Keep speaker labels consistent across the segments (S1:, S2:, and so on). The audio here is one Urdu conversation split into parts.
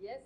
S1: Yes,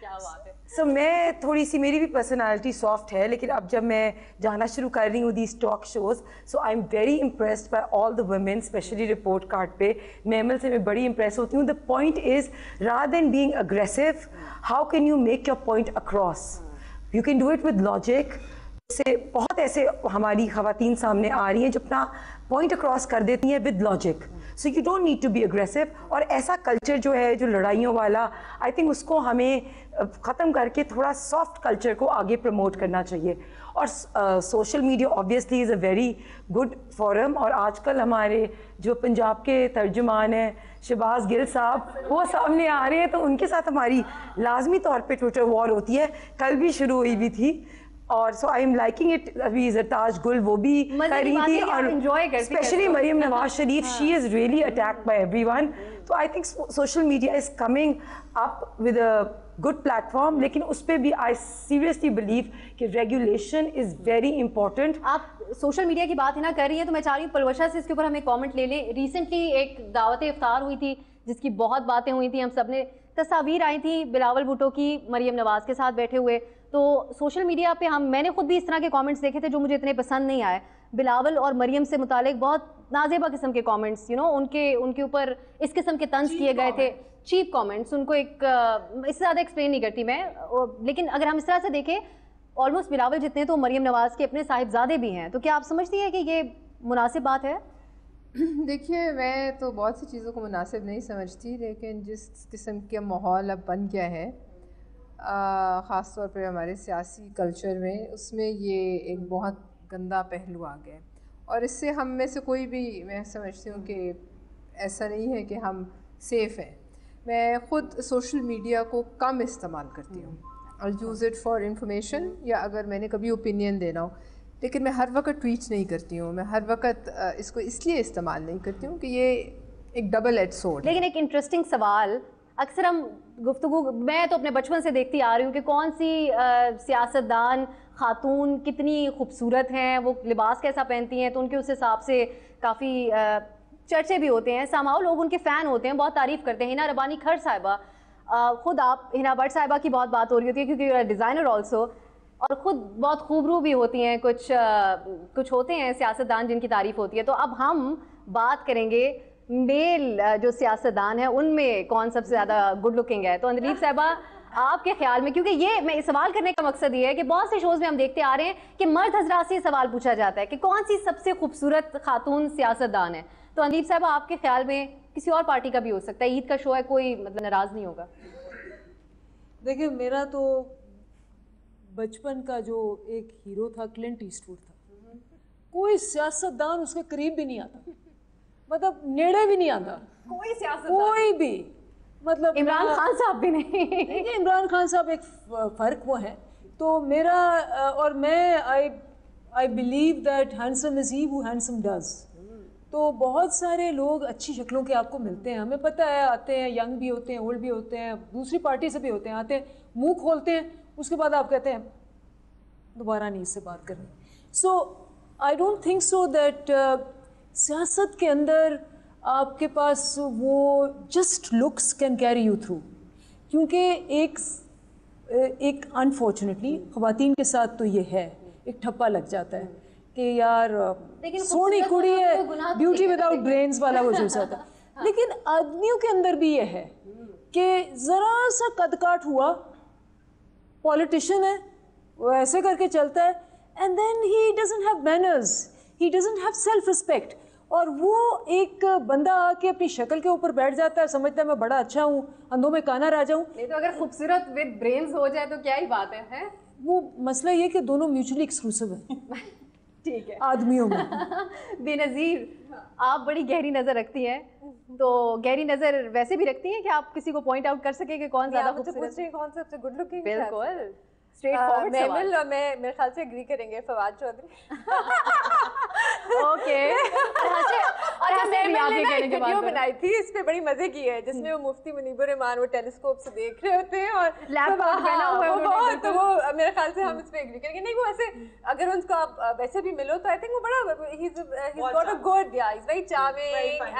S1: کیا بات ہے.
S2: سو میں تھوڑی سی میری بھی پرسنالٹی سافٹ ہے, لیکن اب جب میں جانا شروع کر رہی ہوں these talk shows, so I am very impressed by all the women, especially report card پہ. میمل سے میں بڑی امپریس ہوتی ہوں. The point is rather than being aggressive, how can you make your point across. You can do it with logic. سے بہت ایسے ہماری خواتین سامنے آ رہی ہیں جو اپنا پوائنٹ اکراس کر دیتی ہیں with logic. So you don't need to be aggressive. اور ایسا کلچر جو ہے جو لڑائیوں والا, آئی تھنک اس کو ہمیں ختم کر کے تھوڑا سافٹ کلچر کو آگے پروموٹ کرنا چاہیے. اور social media obviously is a very good forum. اور آج کل ہمارے جو پنجاب کے ترجمان ہیں شہباز گل صاحب, وہ سامنے آ رہے ہیں, تو ان کے ساتھ ہماری لازمی طور پہ ٹویٹر وار ہوتی ہے. کل بھی شروع ہوئی بھی تھی. اور so I am liking it. ابھی زرتاج گل وہ بھی کر رہی تھی, اور especially Maryam Nawaz Sharif, she is really attacked by everyone. تو I think social media is coming up with a good platform. لیکن اس پہ بھی آئی سیریسلی بلیو کہ ریگولیشن از ویری امپورٹنٹ.
S1: آپ سوشل میڈیا کی بات ہی نہ کر رہی ہیں تو میں چاہ رہی ہوں پلوشا سے اس کے اوپر ہم ایک کامنٹ لے لیں. ریسنٹلی ایک دعوت افطار ہوئی تھی جس کی بہت باتیں ہوئی تھیں, ہم سب نے تصاویر آئی تھیں بلاول بھٹو کی مریم نواز کے ساتھ بیٹھے ہوئے. تو سوشل میڈیا پہ میں نے خود بھی اس طرح کے کامنٹس دیکھے تھے جو مجھے اتنے پسند نہیں آئے. بلاول اور مریم سے متعلق بہت نازیبا قسم کے کامنٹس, ان کے اوپر اس قسم کے طنز کیے گئے تھے, چیپ کامنٹس. ان کو اس سے زیادہ ایکسپلین نہیں کرتی میں, لیکن اگر ہم اس طرح سے دیکھیں آلموسٹ بلاول جتنے تو مریم نواز کے اپنے صاحبزادے بھی ہیں. تو کیا آپ سمجھتی ہیں کہ یہ مناسب بات ہے؟
S3: دیکھیے, میں تو بہت سی چیزوں کو مناسب نہیں سمجھتی, لیکن جس قسم کا ماحول اب بن گیا ہے خاص طور پہ ہمارے سیاسی کلچر میں, اس میں یہ ایک بہت گندا پہلو آ گیا ہے. اور اس سے ہم میں سے کوئی بھی, میں سمجھتی ہوں کہ ایسا نہیں ہے کہ ہم سیف ہیں. میں خود سوشل میڈیا کو کم استعمال کرتی ہوں. اور یوز اٹ فار انفارمیشن, یا اگر میں نے کبھی اوپینین دینا ہو. لیکن میں ہر وقت ٹویٹ نہیں کرتی ہوں. میں ہر وقت اس کو اس لیے استعمال نہیں کرتی ہوں کہ یہ ایک ڈبل ایج سورڈ.
S1: لیکن ایک انٹرسٹنگ سوال, اکثر ہم گفتگو, میں تو اپنے بچپن سے دیکھتی آ رہی ہوں کہ کون سی سیاستدان خاتون کتنی خوبصورت ہیں, وہ لباس کیسا پہنتی ہیں, تو ان کے اس حساب سے کافی چرچے بھی ہوتے ہیں. ساماؤ لوگ ان کے فین ہوتے ہیں, بہت تعریف کرتے ہیں. ہنا ربانی کھر صاحبہ, خود آپ ہنا بٹ صاحبہ کی بہت بات ہو رہی ہوتی ہے کیونکہ ڈیزائنر آلسو, اور خود بہت خوبرو بھی ہوتی ہیں. کچھ ہوتے ہیں سیاستدان جن کی تعریف ہوتی ہے. تو اب ہم بات کریں گے میل جو سیاستدان ہیں ان میں کون سب سے زیادہ گڈ لکنگ ہے. تو اندلیب صاحبہ, آپ کے خیال میں, کیونکہ یہ میں سوال کرنے کا مقصد یہ ہے کہ بہت سے شوز میں ہم دیکھتے آ رہے ہیں کہ مرد حضرات سے یہ سوال پوچھا جاتا ہے کہ کون سی سب سے خوبصورت خاتون سیاستدان ہے. تو اندلیب صاحبہ, آپ کے خیال میں کسی اور پارٹی کا بھی ہو سکتا ہے, عید کا شو ہے, کوئی مطلب ناراض نہیں ہوگا.
S4: دیکھیں, میرا تو بچپن کا جو ایک ہیرو تھا کلنٹ ایسٹ ووڈ تھا. کوئی سیاستدان اس کے قریب بھی نہیں آتا, مطلب نیڑے بھی نہیں آتا
S1: کوئی سیاست,
S4: کوئی بھی. مطلب
S1: عمران خان صاحب بھی نہیں.
S4: دیکھیں, عمران خان صاحب ایک فرق وہ ہے. تو میرا اور میں I believe that handsome is he who handsome does. تو بہت سارے لوگ اچھی شکلوں کے آپ کو ملتے ہیں, ہمیں پتہ ہے, آتے ہیں, ینگ بھی ہوتے ہیں, اولڈ بھی ہوتے ہیں, دوسری پارٹی سے بھی ہوتے ہیں, آتے ہیں, منہ کھولتے ہیں, اس کے بعد آپ کہتے ہیں دوبارہ نہیں اس سے بات کرنی. So I don't think so that سیاست کے اندر آپ کے پاس وہ just looks can carry you through. کیونکہ ایک انفارچونیٹلی خواتین کے ساتھ تو یہ ہے, ایک ٹھپا لگ جاتا ہے کہ یار سونی کڑی ہے, بیوٹی وداؤٹ برینز والا وہ جیسا تھا. لیکن آدمیوں کے اندر بھی یہ ہے کہ ذرا سا قد کاٹ ہوا, پولیٹیشین ہے, وہ ایسے کر کے چلتا ہے, and then he doesn't have manners, he doesn't have self respect. اور وہ ایک بندہ آ کے اپنی شکل کے اوپر بیٹھ جاتا ہے, سمجھتا ہے میں بڑا اچھا ہوں, اندھوں میں کانا راجا ہوں.
S3: نہیں تو اگر خوبصورت ود برینز ہو جائے تو کیا ہی بات ہے.
S4: وہ مسئلہ یہ کہ دونوں میوچلی ایکسکلوسیو ہیں.
S1: ٹھیک ہے,
S4: آدمیوں میں.
S1: بے نظیر, آپ بڑی گہری نظر رکھتی ہیں, تو گہری نظر ویسے بھی رکھتی ہیں کہ آپ کسی کو پوائنٹ آؤٹ کر سکیں کہ کون زیادہ خوبصورت ہے.
S3: کون سب سے گڈ لکنگ؟
S1: بالکل اسٹریٹ فارورڈ سوال.
S3: میمل اور میں میرے خیال سے ایگری کریں گے, فواد چودھری.
S1: اوکے,
S3: اور میمل نے ایک ویڈیو بنائی تھی, اس پہ بڑی مزے کی ہے, جس میں وہ مفتی منیب الرحمان وہ ٹیلیسکوپ سے دیکھ رہے ہوتے ہیں اور
S1: لیپ ٹاپ پہنا ہوا ہے.
S3: تو وہ میرے خیال سے ہم اس پہ ایگری کریں گے. نہیں, وہ ایسے اگر ان کو آپ ویسے بھی ملو تو آئی تھنک وہ بڑا he's got a good, yeah, he's very charming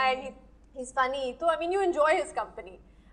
S3: and he's funny. تو I mean you enjoy his company.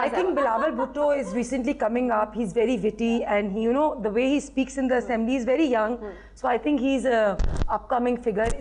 S2: I think Bilawal Bhutto is recently coming up. He's very witty, and he, you know, the way he speaks in the assembly is very young. So I think he's a upcoming figure.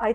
S2: I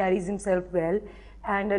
S2: carries himself well, and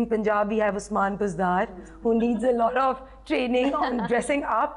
S2: in Punjab we have Usman Buzdar who needs a lot of training on dressing up.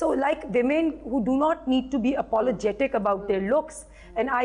S2: So like women who do not need to be apologetic about their looks, and I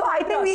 S2: So I think we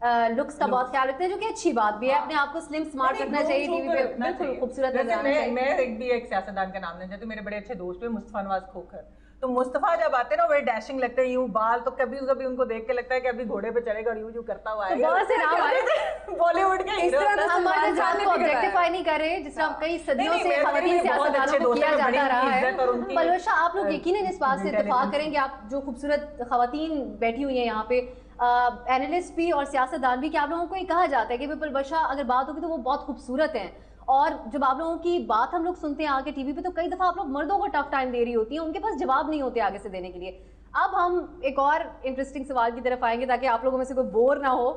S1: looks کا بہت خیال رکھتے ہیں, جو کہ اچھی بات بھی ہے. اپنے آپ کو سلم سمارٹ رکھنا چاہیے, ٹی وی پہ بالکل خوبصورت نظر آنا چاہیے.
S5: میں ایک سیاستدان کا نام لینا چاہتی ہوں, میرے بڑے اچھے دوست ہیں مصطفیٰ نواز کھوکھر. تو مصطفیٰ جب آتے ہیں نا بڑے ڈیشنگ لگتے ہیں, یوں بال, تو کبھی کبھی ان کو دیکھ کے لگتا ہے کہ ابھی گھوڑے پہ چڑھے گا اور یوں کرتا ہوا آئے گا.
S1: بہت سے نام آئے
S5: بالی ووڈ کے ہیرو.
S1: ہم مرد کو آبجیکٹیفائی نہیں کر رہے, جس طرح کئی صدیوں سے خواتین سیاستدانوں کو کیا جاتا رہا ہے. پلوشا, آپ لوگ یقیناً اس بات سے اتفاق کریں گے, آپ جو خوبصورت خواتین بیٹھی ہوئی ہیں یہاں پہ, اینالسٹ بھی اور سیاستدان بھی, کہ آپ لوگوں کو یہ کہا جاتا ہے کہ پلوشا اگر بات ہوگی تو وہ بہت خوبصورت ہیں, اور جب آپ لوگوں کی بات ہم لوگ سنتے ہیں آگے ٹی وی پہ تو کئی دفعہ آپ لوگ مردوں کو ٹف ٹائم دے رہی ہوتی ہیں, ان کے پاس جواب نہیں ہوتے آگے سے دینے کے لیے. اب ہم ایک اور انٹرسٹنگ سوال کی طرف آئیں گے تاکہ آپ لوگوں میں سے کوئی بور نہ ہو.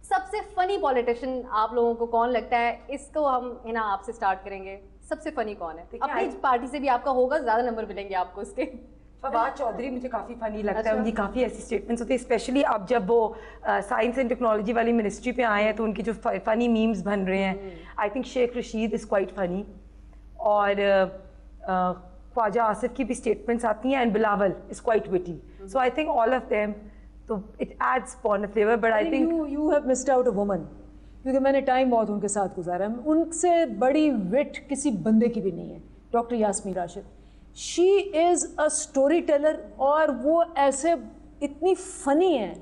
S1: سب سے فنی پولیٹیشین آپ لوگوں کو کون لگتا ہے؟ اس کو ہم ہنا آپ سے سٹارٹ کریں گے. سب سے فنی کون ہے؟ اپنی پارٹی سے بھی آپ کا ہوگا, زیادہ نمبر ملیں گے آپ کو اس کے.
S2: فواد چودھری مجھے کافی فنی لگتا ہے, ان کی کافی ایسی اسٹیٹمنٹس ہوتی ہیں, اسپیشلی اب جب وہ سائنس اینڈ ٹیکنالوجی والی منسٹری پہ آئے ہیں تو ان کی جو فنی میمز بن رہے ہیں, I think Sheikh Rashid is quite فنی, اور خواجہ آصف کی بھی اسٹیٹمنٹس آتی ہیں, and Bilawal is quite witty. So I think all of them, تو it adds pun flavour. But I think
S4: you have missed out a woman, کیونکہ میں نے ٹائم بہت ان کے ساتھ گزارا ہے. ان سے بڑی وٹ کسی بندے کی بھی نہیں ہے, doctor Yasmin Rashid. She is a story teller, اور وہ ایسے اتنی فنی ہیں.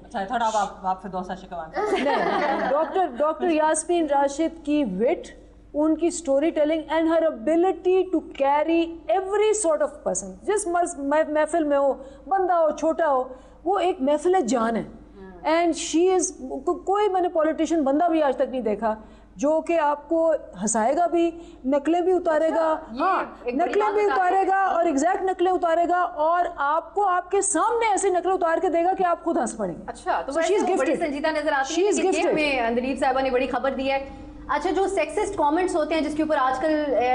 S4: ڈاکٹر یاسمین راشد کی وٹ, ان کی story telling and her ability to carry every sort of person, جس محفل میں ہو, بندہ ہو چھوٹا ہو, وہ ایک محفل جان ہے. اینڈ شی از, کوئی میں نے پولیٹیشین بندہ بھی آج تک نہیں دیکھا جو کہ آپ کو ہنسائے گا بھی, نقلیں بھی اتارے گا, ہاں نقلیں بھی اتارے گا, اور ایگزیکٹ نقلیں اتارے گا, اور آپ کو آپ کے سامنے ایسی نقلیں اتار کے دے گا کہ آپ خود ہنس پڑیں گے.
S1: اچھا, تو بڑی سنجیدہ نظر آتی ہے کہ میں اندلیب صاحبہ نے بڑی خبر دی ہے. اچھا, جو سیکسسٹ کامنٹس ہوتے ہیں جس کے اوپر آج کل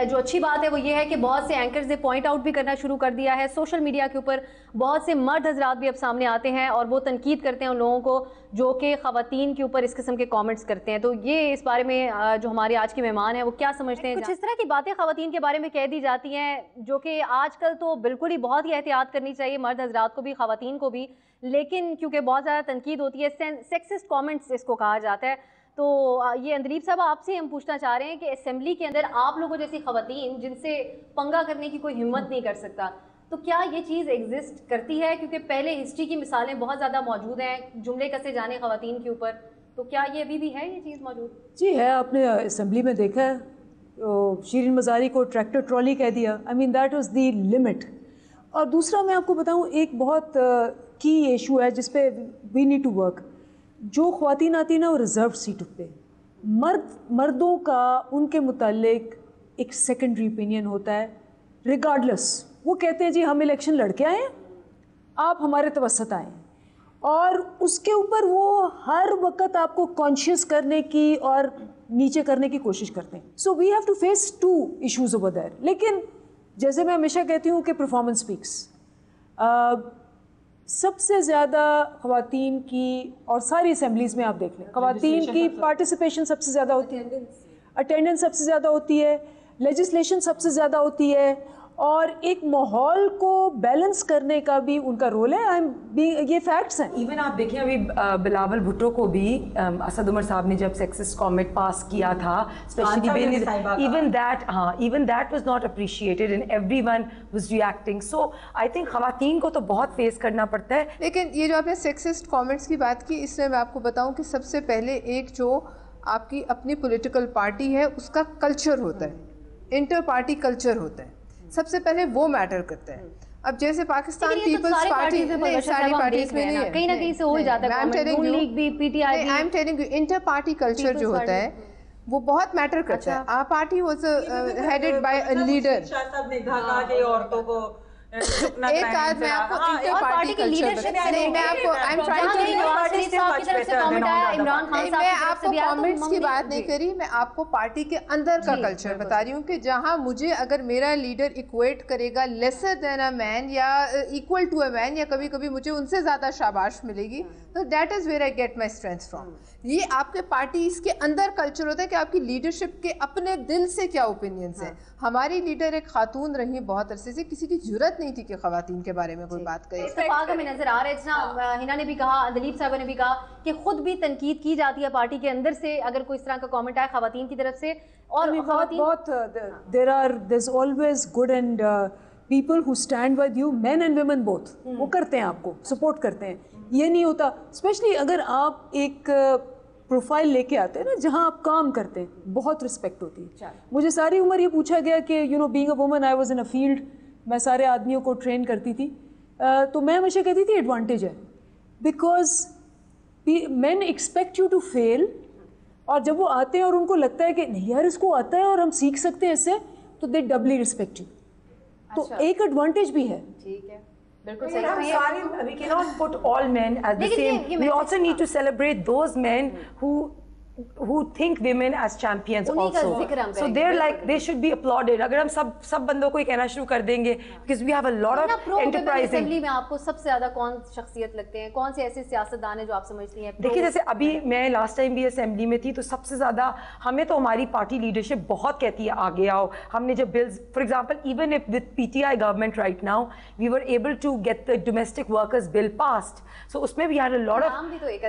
S1: جو اچھی بات ہے وہ یہ ہے کہ بہت سے اینکرز نے پوائنٹ آؤٹ بھی کرنا شروع کر دیا ہے. سوشل میڈیا کے اوپر بہت سے مرد حضرات بھی اب سامنے آتے ہیں اور وہ تنقید کرتے ہیں ان لوگوں کو جو کہ خواتین کے اوپر اس قسم کے کامنٹس کرتے ہیں. تو یہ اس بارے میں جو ہمارے آج کے مہمان ہیں وہ کیا سمجھتے ہیں؟ کچھ اس طرح کی باتیں خواتین کے بارے میں کہہ دی جاتی ہیں جو کہ آج کل تو بالکل ہی بہت ہی احتیاط کرنی چاہیے, مرد حضرات کو بھی خواتین کو بھی, لیکن کیونکہ بہت زیادہ تنقید ہوتی ہے, سیکسسٹ کامنٹس اس کو کہا جاتا ہے. تو یہ اندلیب صاحب آپ سے ہم پوچھنا چاہ رہے ہیں کہ اسمبلی کے اندر آپ لوگوں جیسی خواتین جن سے پنگا کرنے کی کوئی ہمت نہیں کر سکتا, تو کیا یہ چیز ایگزسٹ کرتی ہے؟ کیونکہ پہلے ہسٹری کی مثالیں بہت زیادہ موجود ہیں جملے کسے جانے خواتین کے اوپر, تو کیا یہ ابھی بھی ہے یہ چیز موجود؟
S4: جی ہے, آپ نے اسمبلی میں دیکھا ہے, شیرین مزاری کو ٹریکٹر ٹرالی کہہ دیا. I mean that was the limit. اور دوسرا میں آپ کو بتاؤں, ایک بہت کی ایشو ہے جس پہ وی نیڈ ٹو ورک. جو خواتین آتی ہیں نا وہ ریزرو سیٹوں پہ, مردوں کا ان کے متعلق ایک سیکنڈری اوپینین ہوتا ہے ریگارڈلس. وہ کہتے ہیں جی ہم الیکشن لڑ کے آئے ہیں, آپ ہمارے توسط آئے ہیں, اور اس کے اوپر وہ ہر وقت آپ کو کانشیس کرنے کی اور نیچے کرنے کی کوشش کرتے ہیں. So we have to face two issues over there. لیکن جیسے میں ہمیشہ کہتی ہوں کہ پرفارمنس اسپیکس. سب سے زیادہ خواتین کی, اور ساری اسمبلیز میں آپ دیکھ لیں, خواتین کی پارٹیسپیشن سب سے زیادہ ہوتی ہے, اٹینڈنس سب سے زیادہ ہوتی ہے, لیجسلیشن سب سے زیادہ ہوتی ہے, اور ایک ماحول کو بیلنس کرنے کا بھی ان کا رول ہے. یہ فیکٹس ہیں.
S2: ایون آپ دیکھیں ابھی بلاول بھٹو کو بھی اسد عمر صاحب نے جب سیکسسٹ کامنٹ پاس کیا تھا, even that was not appreciated and every one was reacting. So I think خواتین کو تو بہت فیس کرنا پڑتا ہے.
S3: لیکن یہ جو آپ نے سیکسسٹ کامنٹس کی بات کی, اس میں آپ کو بتاؤں کہ سب سے پہلے ایک جو آپ کی اپنی پولیٹیکل پارٹی ہے اس کا کلچر ہوتا ہے, انٹر پارٹی کلچر ہوتا ہے, سب سے پہلے وہ میٹر کرتا ہے. اب جیسے پاکستان پیپلز پارٹی ساری پارٹیز میں نہیں ہے, کہیں نہ کہیں سے ہو جاتا ہے. I am telling you inter party culture جو ہوتا ہے وہ بہت میٹر کرتا ہے. Our party was headed by a leader. ایک آدھ میں آپ کو انٹر پارٹی کلچر, میں آپ کو کامنٹس کی بات نہیں کری, میں آپ کو پارٹی کے اندر کا کلچر بتا رہی ہوں کہ جہاں مجھے اگر میرا لیڈر ایکویٹ کرے گا لیسر دین اے مین یا ایکول ٹو اے مین, یا کبھی کبھی مجھے ان سے زیادہ شاباش ملے گی, تو that is where I get my strength from. یہ آپ کے پارٹیز کے اندر کلچر ہوتا ہے کہ آپ کی لیڈرشپ کے اپنے دل سے کیا اوپینینس ہیں. ہماری لیڈر ایک خاتون رہی بہت عرصے سے, کسی کی جرت ضرورت نہیں تھی کہ خواتین کے بارے میں کوئی بات کرے.
S1: اتفاق ہمیں نظر آ رہا ہے. جنا ہنا نے بھی کہا, دلیپ صاحبہ نے بھی کہا کہ خود بھی تنقید کی جاتی ہے پارٹی کے اندر سے اگر کوئی اس طرح کا کامنٹ آئے خواتین کی طرف سے. اور خواتین
S4: بہت there's always good and people who stand with you, men and women both, وہ کرتے ہیں, آپ کو سپورٹ کرتے ہیں. یہ نہیں ہوتا, اسپیشلی اگر آپ ایک پروفائل لے کے آتے ہیں نا جہاں آپ کام کرتے ہیں, بہت رسپیکٹ ہوتی ہے. مجھے ساری عمر یہ پوچھا گیا کہ being a woman I was in a field, میں سارے آدمیوں کو ٹرین کرتی تھی, تو میں ہمیشہ کہتی تھی ایڈوانٹیج ہے, because men expect you to feel, اور جب وہ آتے ہیں اور ان کو لگتا ہے کہ نہیں یار اس کو آتا ہے اور ہم سیکھ سکتے ہیں اس سے, تو دے ڈبلی ریسپیکٹ یو. تو ایک ایڈوانٹیج بھی ہے.
S1: ٹھیک ہے, بالکل
S2: صحیح. We cannot put all men as the same. We also need to celebrate those men who think women as champions also. So they're like, they should be applauded. اگر ہم سب بندوں کو یہ کہنا شروع کر دیں گے, because we have a lot of enterprising.
S1: Assembly میں آپ کو سب سے زیادہ کون شخصیت لگتے ہیں, کون سے ایسے سیاستدان ہیں جو آپ سمجھتی ہیں؟
S2: دیکھیے جیسے ابھی میں لاسٹ ٹائم بھی اسمبلی میں تھی, تو سب سے زیادہ ہمیں تو ہماری پارٹی لیڈرشپ بہت کہتی ہے آگے آؤ. ہم نے جب bills, for example even with PTI government right now, we were able to get the domestic workers bill passed. So اس میں بھی had a lot of,
S1: نام بھی تو ایک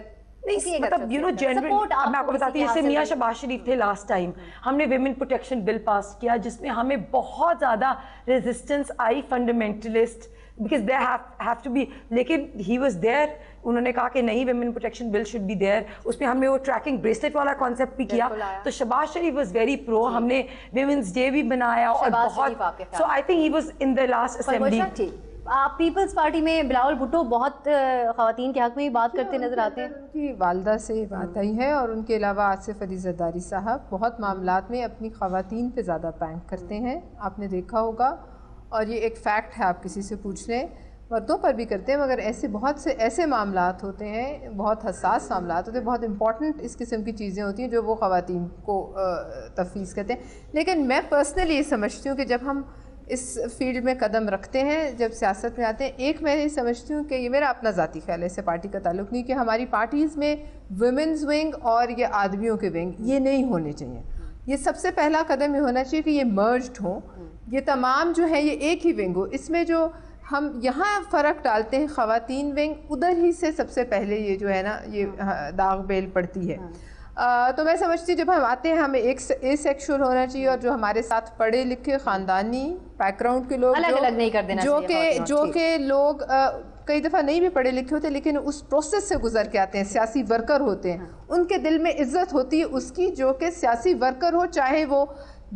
S2: مطلب جنرل, میں آپ کو بتاتی ہوں, جیسے میاں شہباز شریف تھے لاسٹ ٹائم, ہم نے ویمن پروٹیکشن بل پاس کیا جس میں ہمیں بہت زیادہ ریزسٹنس آئی fundamentalist, because they have to be, لیکن ہی واز دیئر. انہوں نے کہا کہ نہیں, women protection bill should be there. اس میں ہم نے وہ ٹریکنگ بریسلیٹ والا کانسیپٹ بھی کیا. تو Shahbaz Sharif was very pro. ہم نے ویمنس ڈے بھی بنایا اور بہت, so I think he was in the last assembly.
S1: آپ پیپلز پارٹی میں بلاول بھٹو بہت خواتین کے حق میں بات کرتے نظر آتے ہیں.
S3: ان کی والدہ سے یہ بات آئی ہے, اور ان کے علاوہ آصف علی زرداری صاحب بہت معاملات میں اپنی خواتین پہ زیادہ بینک کرتے ہیں, آپ نے دیکھا ہوگا, اور یہ ایک فیکٹ ہے, آپ کسی سے پوچھ لیں. مردوں پر بھی کرتے ہیں, مگر ایسے بہت سے ایسے معاملات ہوتے ہیں, بہت حساس معاملات ہوتے ہیں, بہت امپورٹنٹ اس قسم کی چیزیں ہوتی ہیں جو وہ خواتین کو تفویض کرتے ہیں. لیکن میں پرسنلی یہ سمجھتی ہوں کہ جب ہم اس فیلڈ میں قدم رکھتے ہیں, جب سیاست میں آتے ہیں, ایک میں یہ سمجھتی ہوں کہ یہ میرا اپنا ذاتی خیال ہے, اس سے پارٹی کا تعلق نہیں, کہ ہماری پارٹیز میں ویمنز ونگ اور یہ آدمیوں کے ونگ یہ نہیں ہونے چاہیے. یہ سب سے پہلا قدم یہ ہونا چاہیے کہ یہ مرجڈ ہوں, یہ تمام جو ہے یہ ایک ہی ونگ ہو. اس میں جو ہم یہاں فرق ڈالتے ہیں خواتین ونگ, ادھر ہی سے سب سے پہلے یہ جو ہے نا یہ داغ بیل پڑتی ہے. تو میں سمجھتی جب ہم آتے ہیں ہمیں ایک اے سیکشول ہونا چاہیے, اور جو ہمارے ساتھ پڑھے لکھے خاندانی بیک گراؤنڈ کے لوگ
S1: الگ الگ نہیں کر دینا چاہیے,
S3: جو کہ لوگ کئی دفعہ نہیں بھی پڑھے لکھے ہوتے لیکن اس پروسیس سے گزر کے آتے ہیں, سیاسی ورکر ہوتے ہیں, ان کے دل میں عزت ہوتی ہے اس کی جو کہ سیاسی ورکر ہو, چاہے وہ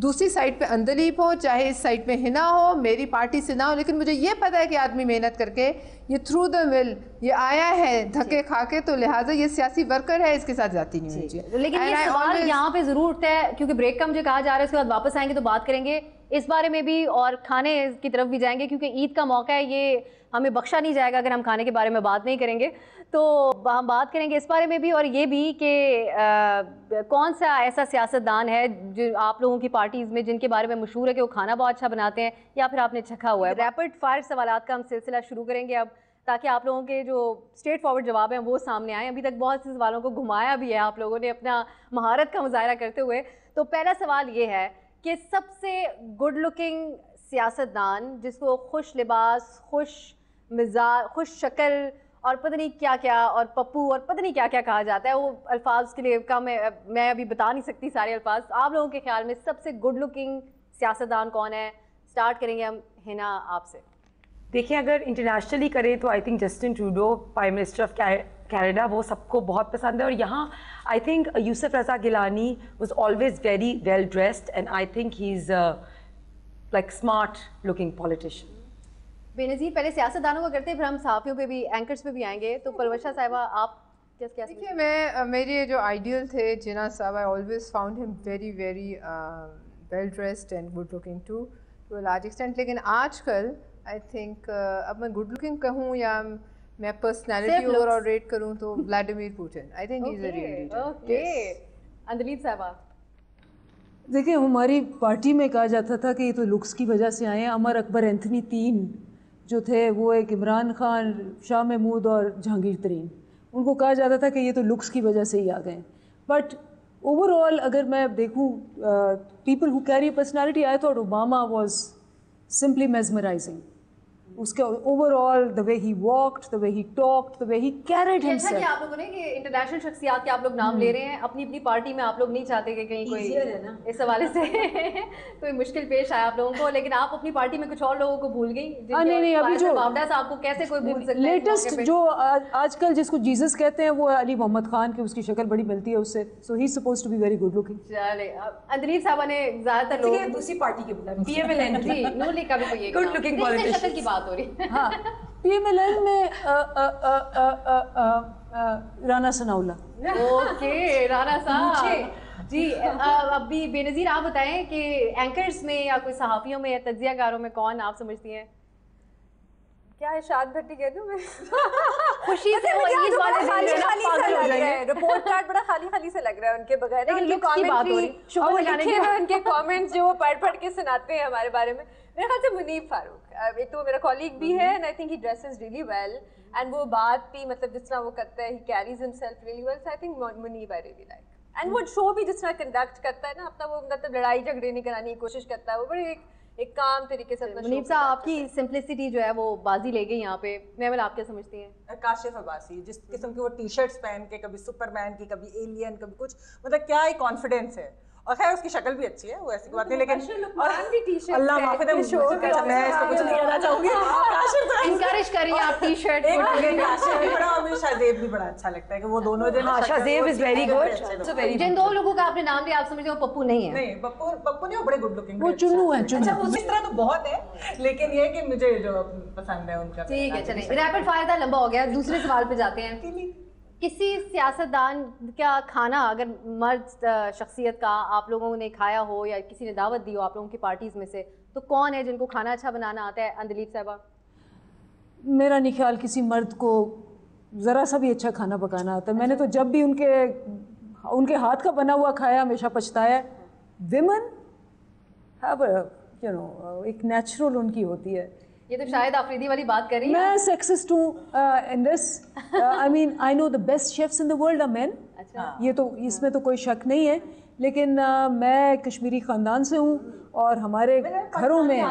S3: دوسری سائڈ پہ اندلیپ ہو, چاہے اس سائڈ پہ ہنا ہو, میری پارٹی سے نہ ہو, لیکن مجھے یہ پتہ ہے کہ آدمی محنت کر کے یہ تھرو دا ول یہ آیا ہے دھکے کھا کے, تو لہٰذا یہ سیاسی ورکر ہے, اس کے ساتھ جاتی نہیں ہونی چاہیے.
S1: لیکن یہ سوال یہاں پہ ضرور اٹھتا ہے, کیونکہ بریک کا مجھے کہا جا رہا ہے, اس کے بعد واپس آئیں گے تو بات کریں گے اس بارے میں بھی, اور کھانے کی طرف بھی جائیں گے, کیونکہ عید کا موقع ہے, یہ ہمیں بخشا نہیں جائے گا اگر ہم کھانے کے بارے میں بات نہیں کریں گے. تو ہم بات کریں گے اس بارے میں بھی, اور یہ بھی کہ کون سا ایسا سیاستدان ہے جو آپ لوگوں کی پارٹیز میں جن کے بارے میں مشہور ہے کہ وہ کھانا بہت اچھا بناتے ہیں, یا پھر آپ نے چکھا ہوا ہے. ریپڈ فائر سوالات کا ہم سلسلہ شروع کریں گے اب, تاکہ آپ لوگوں کے جو اسٹریٹ فارورڈ جواب ہیں وہ سامنے آئیں. ابھی تک بہت سے سوالوں کو گھمایا بھی ہے آپ لوگوں نے اپنا مہارت کا مظاہرہ کرتے ہوئے. تو پہلا سوال یہ ہے کہ سب سے گڈ لکنگ سیاستدان جس کو خوش لباس, خوش مزاج, خوش شکل اور پتہ نہیں کیا کیا, اور پپو اور پتہ نہیں کیا کیا کہا جاتا ہے, وہ الفاظ کے لیے کم ہے, میں ابھی بتا نہیں سکتی سارے الفاظ. آپ لوگوں کے خیال میں سب سے گڈ لکنگ سیاستدان کون ہے؟ اسٹارٹ کریں گے ہم ہنا آپ سے.
S2: دیکھیں اگر انٹرنیشنلی کریں تو I think Justin Trudeau, prime minister of Canada, وہ سب کو بہت پسند ہے. اور یہاں I think Yusuf Raza Gilani was always very well dressed, and I think he is like smart looking politician.
S1: Benazir, پہلے سیاستدانوں کا کرتے ہیں, پھر ہم صحافیوں پہ بھی, اینکرز پہ بھی آئیں گے. تو پروشا صاحبہ آپ کیا؟
S3: دیکھیے میں, میرے جو آئیڈیل تھے جناح صاحب, I always found him very very well dressed and good looking to a large extent. لیکن آج کل آئی تھنک اب میں گڈ لکنگ کہوں یا میں پرسنالٹی اوور آل ریٹ کروں تو Vladimir Putin, I think he is a real leader.
S1: Okay, Andleeb sahiba.
S4: دیکھیں ہماری پارٹی میں کہا جاتا تھا کہ یہ تو لکس کی وجہ سے آئے ہیں. عمر اکبر اینتھنی تین جو تھے وہ ایک عمران خان, شاہ محمود اور جہانگیر ترین, ان کو کہا جاتا تھا کہ یہ تو لکس کی وجہ سے ہی آ گئے. بٹ اوور آل اگر میں دیکھوں people who carry personality, I thought Obama was simply mesmerising. اس کے overall the way he walked, the way he talked, the way he carried
S1: اچھا
S4: himself.
S1: کہ آپ لوگوں نے کہ انٹرنیشنل شخصیات کے آپ لوگ نام لے رہے ہیں اپنی اپنی پارٹی میں, آپ لوگ نہیں چاہتے کہ کہیں کوئی اس حوالے سے کوئی مشکل پیش آیا آپ لوگوں کو, لیکن آپ اپنی پارٹی میں کچھ اور لوگوں کو بھول گئی.
S4: نہیں, ابھی جو
S1: آپ کو کیسے کوئی بھول سکتا ہے
S4: لیٹسٹ جو آج کل جس کو جیزس کہتے ہیں وہ علی محمد خان کی, اس کی شکل بڑی ملتی ہے اس سے, so he suppose to be very good looking.
S1: چلے اندلیب صاحبہ نے زیادہ تر لوگ
S2: دوسری پارٹی کے بلا PMLN
S1: جی نور لیگ کا بھی کوئی
S2: Good looking politician.
S1: شکل کی بات ہو رہی.
S4: ہاں PMLN میں رانا ثناءاللہ.
S1: اوکے رانا صاحب جی. ابھی بے نظیر آپ بتائیں کہ اینکرز میں یا کوئی صحافیوں میں یا تجزیہ کاروں میں کون آپ سمجھتی ہیں؟
S6: کیا اشاد بھٹی کہہ دوں میں؟
S1: خوشی سے وہ عید والے
S6: خالی خالی سا لگ رہا ہے, رپورٹ کارڈ بڑا خالی خالی سے لگ رہا ہے ان کے بغیر.
S1: لیکن لکس کی بات ہو رہی, شکر لگانے کی
S6: ان کے کامنٹس جو وہ پڑھ کے سناتے ہیں ہمارے بارے میں. میرے خیال سے منیب فاروق, ایک تو میرا کالیگ بھی ہے and I think he dresses really well and وہ بات بھی مطلب جس طرح وہ کرتا ہے, he carries himself really well. So I think Muneeb I really like. And وہ شو بھی جس طرح کنڈکٹ کرتا ہے نا اپنا, وہ مطلب لڑائی جھگڑے نہیں کرانے کی کوشش کرتا ہے, وہ بڑے ایک کام طریقے سے.
S1: منیب صاحب آپ کی سمپلسٹی جو ہے وہ بازی لے گئی یہاں پہ. میمل آپ کیا سمجھتی ہیں؟
S5: کاشف عباسی جس قسم کی وہ ٹی شرٹس پہن کے, کبھی سپر مین کی, کبھی ایلین, کبھی کچھ, مطلب کیا ہی کانفیڈینس ہے. اور خیر اس کی شکل بھی اچھی ہے, وہ ایسی بات نہیں, لیکن اللہ معاف کرے میں اس کو کچھ نہیں کہنا چاہوں گی.
S1: انکریج کریے آپ ٹی شرٹ.
S5: کاشف بھی بڑا, ہمیں شہزیب بھی بڑا اچھا لگتا ہے کہ وہ دونوں جو ہے
S2: شہزیب از ویری گڈ.
S1: جن دو لوگوں کا آپ نے نام لیا آپ سمجھتے ہو پپو نہیں ہے؟
S5: نہیں پپو نہیں, وہ بڑے گڈ لکنگ,
S4: وہ چنو ہے.
S5: اچھا اس طرح تو بہت ہے, لیکن یہ کہ مجھے جو پسند ہے ان کا.
S1: ٹھیک ہے چلیں, ریپڈ فائر تھا, لمبا ہو گیا. دوسرے سوال پہ جاتے ہیں. کسی سیاستدان کا کھانا اگر مرد شخصیت کا آپ لوگوں نے کھایا ہو یا کسی نے دعوت دی ہو آپ لوگوں کی پارٹیز میں سے, تو کون ہے جن کو کھانا اچھا بنانا آتا ہے؟ اندلیب صاحبہ.
S4: میرا نہیں خیال کسی مرد کو ذرا سا بھی اچھا کھانا پکانا آتا ہے. میں نے تو جب بھی ان کے ہاتھ کا بنا ہوا کھایا ہمیشہ پچھتایا. ویمن ایک نیچرل ان کی ہوتی ہے.
S1: یہ تو شاید آفریدی والی بات کر رہی ہے.
S4: میں سیکسسٹ ہوں in this. I mean I know the best chefs in the world are men. یہ تو اس میں تو کوئی شک نہیں ہے, لیکن میں کشمیری خاندان سے ہوں اور ہمارے گھروں میں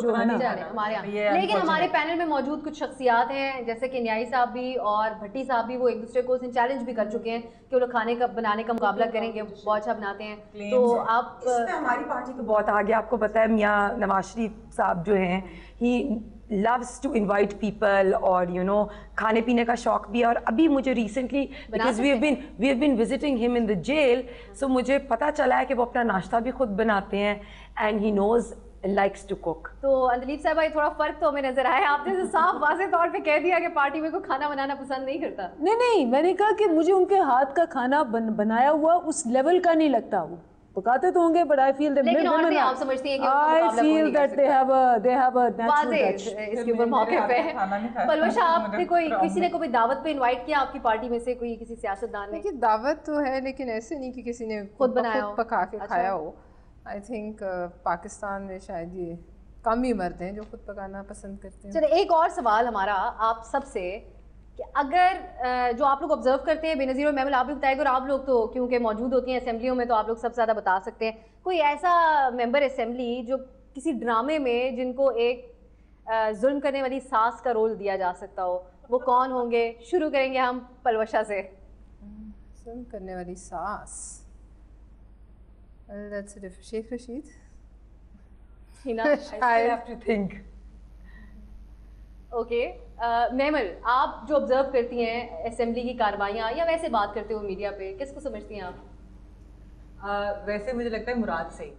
S4: جو ہے نا
S1: ہمارے یہاں, لیکن ہمارے پینل میں موجود کچھ شخصیات ہیں جیسے کہ نیائی صاحب بھی اور بھٹی صاحب بھی, وہ ایک دوسرے کو چیلنج بھی کر چکے ہیں کہ وہ لوگ کھانے کا بنانے کا مقابلہ کریں گے, بہت اچھا بناتے ہیں. تو آپ
S2: ہماری پارٹی تو بہت آگے. آپ کو پتہ ہے میاں نواز شریف صاحب جو ہیں, ہی loves to invite people اور you know کھانے پینے کا شوق بھی ہے. اور ابھی مجھے recently because we have been visiting him in the jail, so مجھے پتہ چلا ہے کہ وہ اپنا ناشتہ بھی خود بناتے ہیں and he knows and likes to cook.
S1: تو اندلیب صاحبہ یہ تھوڑا فرق تو ہمیں نظر آیا, آپ نے صاف واضح طور پہ کہہ دیا کہ پارٹی میں کوئی کھانا بنانا پسند نہیں کرتا.
S4: نہیں, میں نے کہا کہ مجھے ان کے ہاتھ کا کھانا بنایا ہوا اس لیول کا نہیں لگتا. وہ پکاتے تو ہوں گے بٹ I feel that
S1: لیکن اور بھی آپ سمجھتی ہیں کہ
S4: I feel that they have a natural touch.
S1: اس کے اوپر موقع پہ پلوشا آپ نے کسی نے کوئی دعوت پہ انوائٹ کیا آپ کی پارٹی میں سے کوئی کسی سیاستدان نے؟
S3: دیکھیے دعوت تو ہے لیکن ایسے نہیں کہ کسی نے
S1: خود بنایا ہو,
S3: پکا کے کھایا ہو. آئی تھنک پاکستان میں شاید یہ کم ہی مرد ہیں جو خود پکانا پسند کرتے ہیں.
S1: چلے ایک اور سوال ہمارا آپ سب سے کہ اگر جو آپ لوگ آبزرو کرتے ہیں, بے نظیر اور میمل آپ بھی بتائیں گے, اور آپ لوگ تو کیونکہ موجود ہوتی ہیں اسمبلیوں میں تو آپ لوگ سب سے زیادہ بتا سکتے ہیں, کوئی ایسا ممبر اسمبلی جو کسی ڈرامے میں جن کو ایک ظلم کرنے والی ساس کا رول دیا جا سکتا ہو, وہ کون ہوں گے؟ شروع کریں گے ہم پلوشا سے.
S3: ظلم کرنے والی ساس, Sheikh Rashid.
S2: I have to think.
S1: Okay mammal, آپ جو آبزرو کرتی ہیں اسمبلی کی کاروائیاں یا ویسے بات کرتے ہو میڈیا پہ, کس کو سمجھتی ہیں آپ؟
S5: ویسے مجھے لگتا ہے مراد سعید,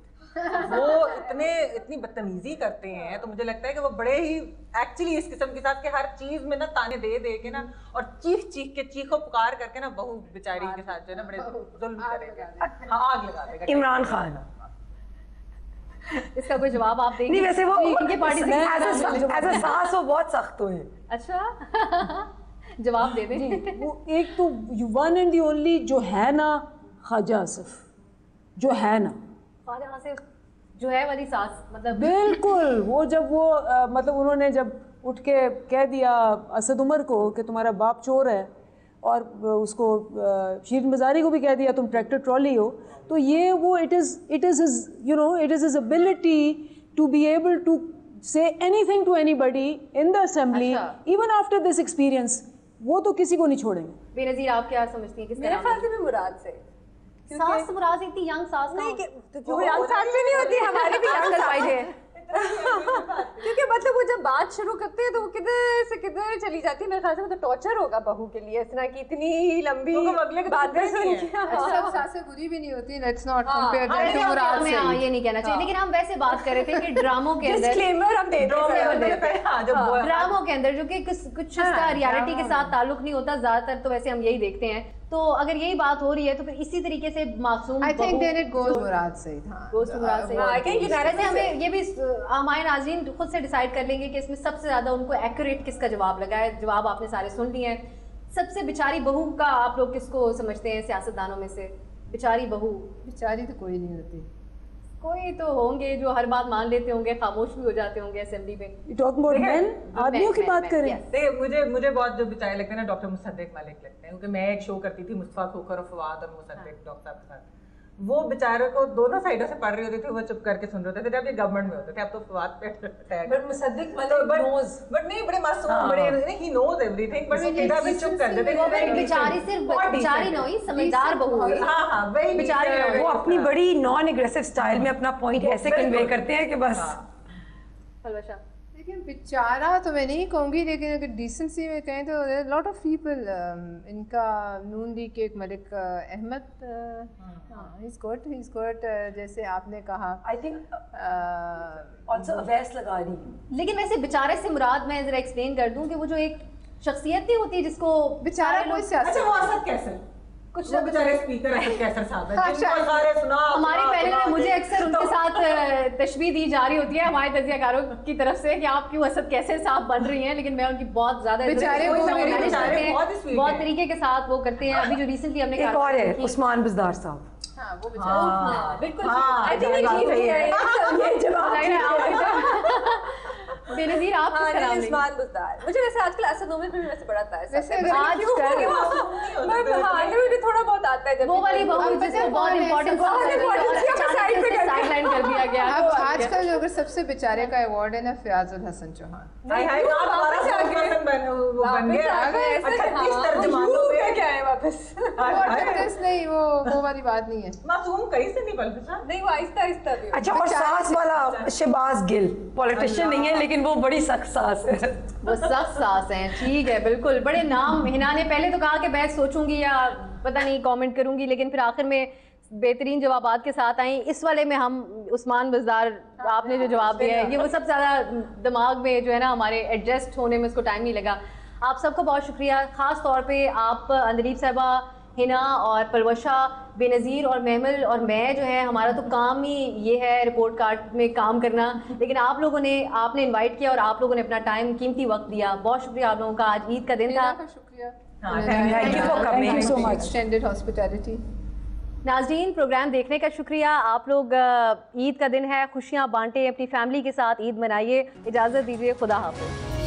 S5: وہ اتنی بدتمیزی کرتے ہیں, تو مجھے لگتا ہے کہ وہ بڑے ہی ایکچولی اس قسم کے ساتھ کہ ہر چیز میں نا تانے دے کے نا اور چیخو پکار کر کے نا بہو بیچاری کے ساتھ جو ہے نا بڑے ظلم کرے گا, آگ لگا دے گا.
S2: عمران خان.
S1: اس کا کوئی جواب آپ دیں گے؟
S2: نہیں ویسے وہ
S1: ان کے پارٹی سے
S2: ایز اے ساس وہ بہت سخت ہوئے.
S1: اچھا جواب دے دیں.
S4: وہ ایک تو ون اینڈ دی اونلی جو ہے نا خواجہ آصف, جو ہے نا
S1: خواجہ آصف جو ہے والی ساس, مطلب
S4: بالکل وہ جب وہ مطلب انہوں نے جب اٹھ کے کہہ دیا اسد عمر کو کہ تمہارا باپ چور ہے, اور اس کو شیرین مزاری کو بھی کہہ دیا تم ٹریکٹر ٹرالی ہو, تو یہ وہ it is his ability to be able to say anything to anybody in the assembly, even after this experience, وہ تو کسی کو نہیں چھوڑیں گے.
S1: بے نظیر آپ کیا سمجھتی ہیں کس
S6: میرے خیال سے میں مراد سے
S1: ساس مراد اتنی ینگ ساس
S6: نہیں کیوں ینگ ساس بھی نہیں ہوتی ہماری بھی ینگ ساس ہے کیونکہ مطلب وہ جب بات شروع کرتے ہیں تو وہ کدھر سے کدھر چلی جاتی ہے. میرے خیال سے وہ تو ٹارچر ہوگا بہو کے لیے اس طرح کی اتنی لمبی باتیں سن کے.
S3: سب ساسیں بری بھی نہیں ہوتی. Let's not compare that to Murad سے.
S1: یہ نہیں کہنا چاہیے لیکن ہم ویسے بات کر رہے تھے کہ ڈراموں کے اندر
S6: ڈسکلیمر ہم دیتے ہیں
S1: ڈراموں کے اندر جو کہ کچھ اس کا ریالٹی کے ساتھ تعلق نہیں ہوتا زیادہ تر تو ویسے ہم یہی دیکھتے ہیں. تو اگر یہی بات ہو رہی ہے تو پھر اسی طریقے سے معصوم
S3: I think then it goes مراد سے.
S1: گوشت مراد سے ویسے ہمیں یہ بھی ہمارے ناظرین خود سے ڈیسائیڈ کر لیں گے کہ اس میں سب سے زیادہ ان کو ایکوریٹ کس کا جواب لگا ہے. جواب آپ نے سارے سن لیے ہیں. سب سے بیچاری بہو کا آپ لوگ کس کو سمجھتے ہیں سیاست دانوں میں سے؟ بیچاری بہو.
S3: بیچاری تو کوئی نہیں ہوتی.
S1: کوئی تو ہوں گے جو ہر بات مان لیتے ہوں گے, خاموش بھی ہو جاتے ہوں گے اسمبلی میں.
S4: آدمیوں کی بات کریں.
S5: مجھے بہت جو بیچارے لگتے ہیں نا ڈاکٹر مصدق ملک لگتے ہیں, کیونکہ میں ایک شو کرتی تھی مصطفیٰ کھوکھر اور فواد اور مصدق ڈاکٹر صاحب کے ساتھ. وہ بیچارے کو دونوں سائڈوں سے پڑھ رہی ہوتی تھی, وہ چپ کر کے سن رہے تھے جب یہ گورنمنٹ میں ہوتے تھے. اب تو فواد پہ
S6: but Musadiq Malik knows
S5: but نہیں بڑے معصوم بڑے ہی نوز ایوری تھنگ بٹ ادھر بھی چپ کر دیتے.
S1: بیچاری صرف بیچاری نہ ہوئی سمجھدار بہو ہوئی.
S5: ہاں وہی
S1: بیچاری
S2: وہ اپنی بڑی نان اگریسو اسٹائل میں اپنا پوائنٹ ایسے کنوے کرتے ہیں کہ بس.
S1: البشہ
S3: لیکن بیچارہ تو میں نہیں کہوں گی, لیکن اگر ڈیسنسی میں کہیں تو لاٹ آف پیپل ان کا نون لیگ کے ایک ملک احمد ہیز گڈ جیسے آپ نے کہا.
S2: آئی تھنک آلسو اویس لگاری.
S1: لیکن ویسے بیچارے سے مراد میں ذرا ایکسپلین کر دوں کہ وہ جو ایک شخصیت نہیں ہوتی جس کو
S3: بیچارہ کوئی سیاست.
S5: اچھا وہ اسد کیسر کچھ لوگ بیچارے اسپیکر اسد کیسر صاحب ہیں جن کو سارے سنا
S1: ہمارے پہلے میں مجھے اکثر ان کے ساتھ تشبیہ دی جا رہی ہوتی ہے ہمارے تجزیہ کاروں کی طرف سے کہ آپ کیوں اسد کیسر صاحب بن رہی ہیں, لیکن میں ان کی بہت زیادہ بہت طریقے کے ساتھ وہ کرتے ہیں. ابھی جو ریسنٹلی ہم نے
S2: ایک اور ہے عثمان بزدار صاحب.
S3: ہاں وہ بیچارہ
S6: بالکل
S1: بے نظیر آپ کس طرح
S6: عثمان بزدار. مجھے ویسے آج کل اسد عمر پہ بھی ویسے بڑا تھا
S3: ویسے
S6: آج مجھے تھوڑا بہت آتا ہے
S1: وہ والی بہو جس کو بہت امپورٹنٹ سائڈ لائن کر دیا گیا.
S3: اب آج کل اگر سب سے بیچارے کا ایوارڈ ہے نا فیاض الحسن چوہان. نہیں وہ والی بات نہیں ہے.
S5: معصوم کہیں سے نہیں پلتا
S6: نہیں, وہ آہستہ آہستہ بھی.
S2: اچھا اور ساس والا شہباز گل پولیٹیشین نہیں ہے لیکن وہ بڑی سخت ساس ہے.
S1: وہ سخت ساس ہیں. ٹھیک ہے بالکل. بڑے نام ہنا نے پہلے تو کہا کہ بحث سوچوں گی یا پتہ نہیں کامنٹ کروں گی, لیکن پھر آخر میں بہترین جوابات کے ساتھ آئیں. اس والے میں ہم عثمان بزدار آپ نے جو جواب دیا ہے یہ وہ سب سے زیادہ دماغ میں جو ہے نا ہمارے ایڈجسٹ ہونے میں اس کو ٹائم نہیں لگا. آپ سب کا بہت شکریہ. خاص طور پہ آپ اندلیب صاحبہ, ہنا اور پروشہ, بے نظیر اور محمل اور میں جو ہے ہمارا تو کام ہی یہ ہے رپورٹ کارڈ میں کام کرنا, لیکن آپ نے انوائٹ کیا اور آپ لوگوں نے اپنا ٹائم قیمتی وقت دیا. بہت شکریہ آپ لوگوں کا. آج عید کا دن تھا.
S3: شکریہ.
S2: Thank you for coming.
S3: Thank you so much. Extended hospitality.
S1: ناظرین پروگرام دیکھنے کا شکریہ. آپ لوگ عید کا دن ہے, خوشیاں بانٹیں, اپنی فیملی کے ساتھ عید منائیے. اجازت دیجیے, خدا حافظ.